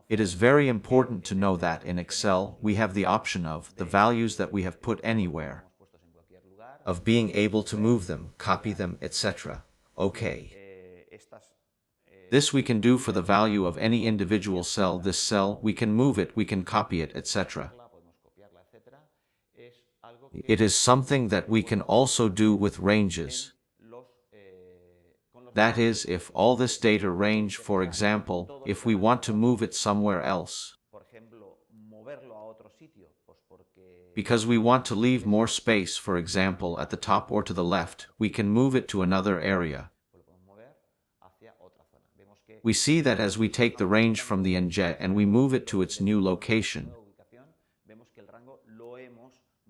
It is very important to know that in Excel we have the option of the values that we have put anywhere, of being able to move them, copy them, etc. Okay. This we can do for the value of any individual cell. This cell, we can move it, we can copy it, etc. It is something that we can also do with ranges. That is, if all this data range, for example, if we want to move it somewhere else, because we want to leave more space, for example, at the top or to the left, we can move it to another area. We see that as we take the range from the NJ and we move it to its new location,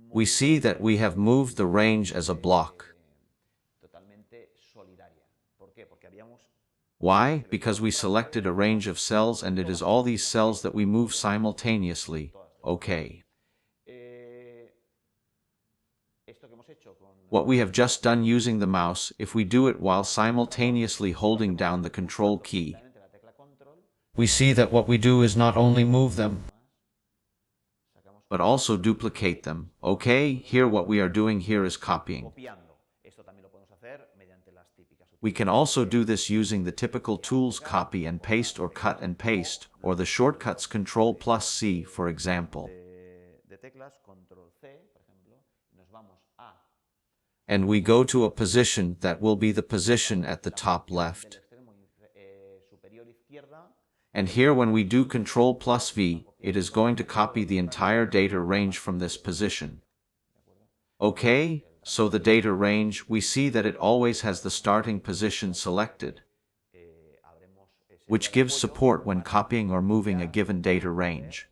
we see that we have moved the range as a block. Why? Because we selected a range of cells and it is all these cells that we move simultaneously. Okay. What we have just done using the mouse, if we do it while simultaneously holding down the control key, we see that what we do is not only move them, but also duplicate them. Okay, here what we are doing here is copying. We can also do this using the typical tools copy and paste or cut and paste, or the shortcuts Ctrl+C, for example. And we go to a position that will be the position at the top left. And here when we do Ctrl+V, it is going to copy the entire data range from this position. Okay? So the data range, we see that it always has the starting position selected, which gives support when copying or moving a given data range.